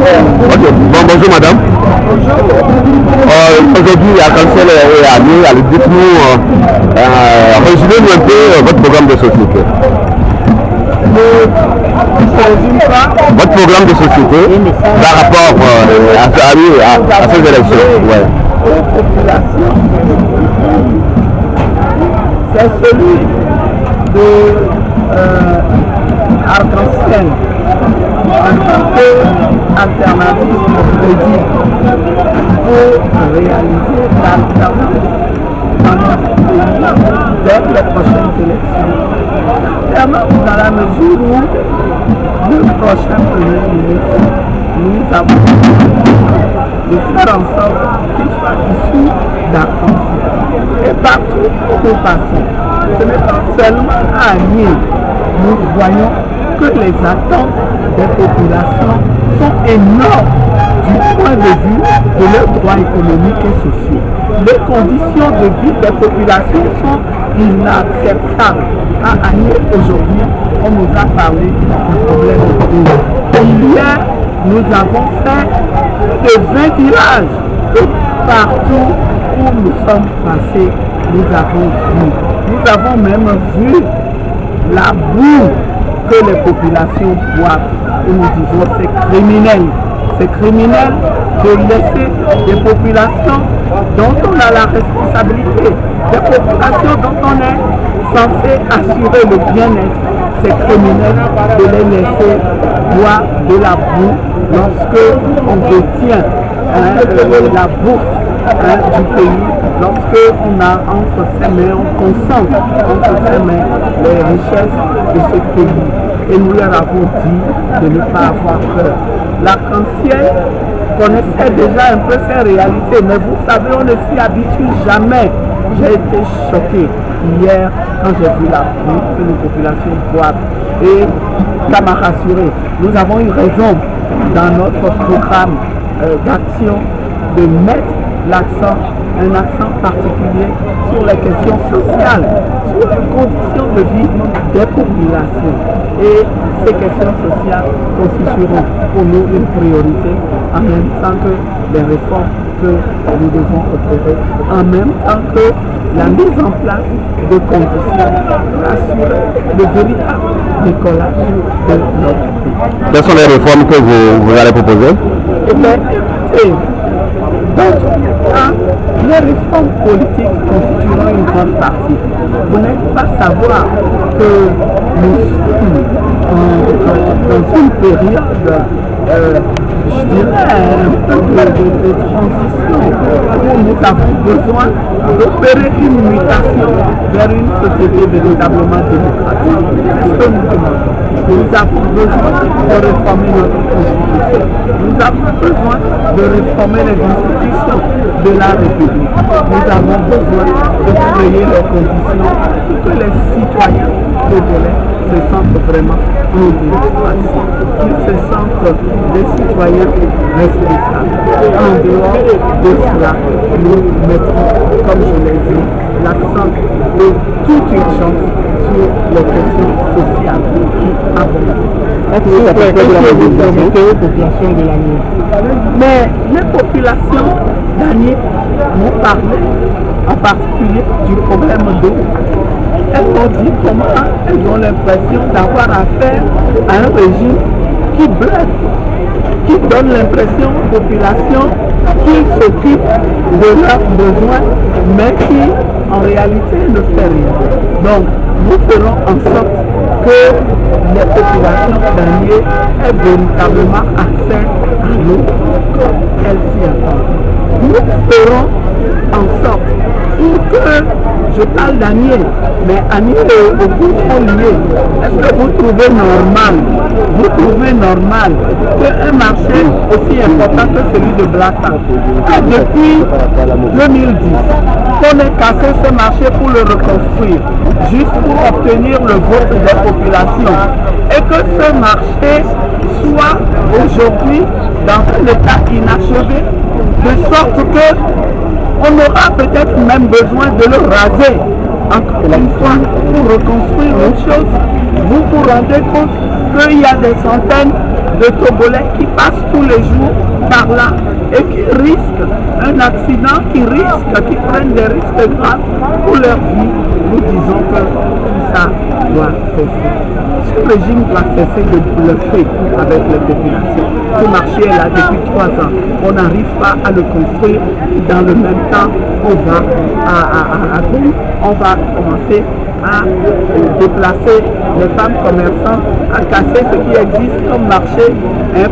Ok, bon, bonjour madame. Aujourd'hui, à Cancel et à Niel, dites-nous, résumez-nous un peu votre programme de société. Votre programme de société par rapport à ces élections. Ouais. C'est celui de Arc-en-Ciel en tant qu'alternative crédible pour réaliser l'alternance dans notre pays dès les prochaines élections. Alternance dans la mesure où le prochain Premier ministre, nous avons de faire en sorte qu'il soit issu d'Arc-en-Ciel. Et partout où nous passons, ce n'est pas seulement à Niel, nous voyons que les attentes des populations sont énormes du point de vue de leurs droits économiques et sociaux. Les conditions de vie des populations sont inacceptables. À Niel, aujourd'hui, on nous a parlé du problème de l'eau. Hier, nous avons fait plus de 20 villages et partout où nous sommes passés, nous avons même vu la boue que les populations boivent. Et nous disons c'est criminel. C'est criminel de laisser des populations dont on a la responsabilité, des populations dont on est censé assurer le bien-être. C'est criminel de les laisser boire de la boue lorsque on détient la bourse du pays, lorsque on a entre ses mains, on concentre entre ses mains les richesses de ce pays. Et nous leur avons dit de ne pas avoir peur. L'Arc-en-Ciel connaissait déjà un peu ces réalités, mais vous savez, on ne s'y habitue jamais. J'ai été choqué hier quand j'ai vu la boue que les populations boivent. Et ça m'a rassuré. Nous avons eu raison dans notre programme d'action de mettre un accent particulier sur les questions sociales, sur les conditions de vie des populations. Et ces questions sociales constitueront pour nous une priorité, en même temps que les réformes que nous devons opérer, en même temps que la mise en place de conditions pour assurer le véritable décollage de notre pays. Quelles sont les réformes que vous allez proposer? Eh bien, écoutez, dans tous les cas, les réformes politiques constitueront une grande partie. Vous n'êtes pas savoir que nous sommes dans une période, je dirais, un peu de transition, où nous avons besoin d'opérer une mutation vers une société véritablement démocratique. C'est ce que nous demandons. Nous avons besoin de réformer notre constitution. Nous avons besoin de réformer les institutions de la République. Nous avons besoin de créer les conditions pour que les citoyens congolais se sentent vraiment en démocratie, qu'ils se sentent des citoyens responsables. En dehors de cela, nous mettrons, comme je l'ai dit, l'accent de toute urgence sur les questions sociales qui abondent. Mais les populations d'Aniel m'ont parlé en particulier du problème d'eau. Elles m'ont dit comment elles ont l'impression d'avoir affaire à un régime qui bluffe, qui donne l'impression aux populations qu'il s'occupe de leurs besoins, mais qui en réalité ne fait rien. Donc, nous ferons en sorte que les populations d'Aniel aient véritablement accès à l'eau comme elles s'y attendent. Nous ferons en sorte pour que, je parle d'Aniel, mais Aniel et Ogun sont liés. Est-ce que vous trouvez normal qu'un marché aussi important que celui de Blata, depuis 2010, qu'on ait cassé ce marché pour le reconstruire, juste pour obtenir le vote des populations, et que ce marché soit aujourd'hui dans un état inachevé, de sorte que on aura peut-être même besoin de le raser encore une fois pour reconstruire une chose. Vous vous rendez compte qu'il y a des centaines de Togolais qui passent tous les jours par là et qui risquent un accident, qui prennent des risques graves pour leur vie. Nous disons que tout ça doit cesser. Ce régime doit cesser de bluffer avec les populations. Ce marché est là depuis 3 ans. On n'arrive pas à le construire. Dans le même temps, on va commencer à déplacer les femmes commerçantes, à casser ce qui existe comme marché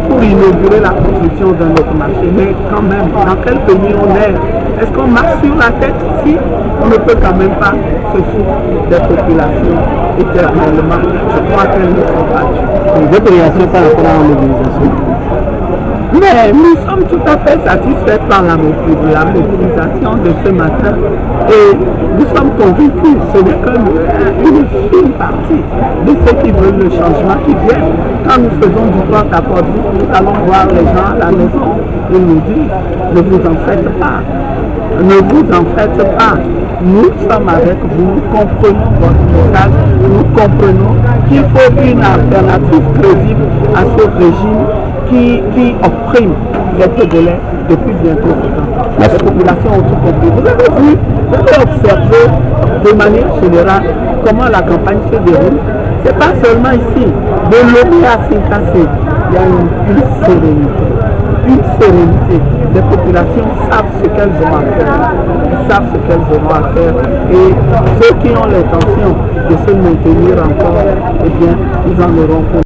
pour inaugurer la construction d'un autre marché. Mais quand même, dans quel pays on est? Est-ce qu'on marche sur la tête ici? On ne peut quand même pas se foutre des populations éternellement. Je crois qu'elles ne sont pas tues. Votre réaction par rapport à la mobilisation? Mais nous sommes tout à fait satisfaits par la mobilisation de ce matin et nous sommes convaincus, ce n'est qu'une fine partie de ceux qui veulent le changement qui viennent. Quand nous faisons du porte-à-porte, nous allons voir les gens à la maison et nous disent, ne vous en faites pas, ne vous en faites pas. Nous sommes avec vous, nous comprenons votre message, nous comprenons qu'il faut une alternative crédible à ce régime qui opprime les Togolais depuis bientôt 7 ans. Les populations ont tout compris. Vous avez vu, vous avez observé de manière générale comment la campagne se déroule. Ce n'est pas seulement ici. De Lomé à Sinkassé, il y a une sérénité. Une sérénité. Les populations savent ce qu'elles ont à faire. Elles savent ce qu'elles auront à faire. Et ceux qui ont l'intention de se maintenir encore, eh bien, ils en auront pour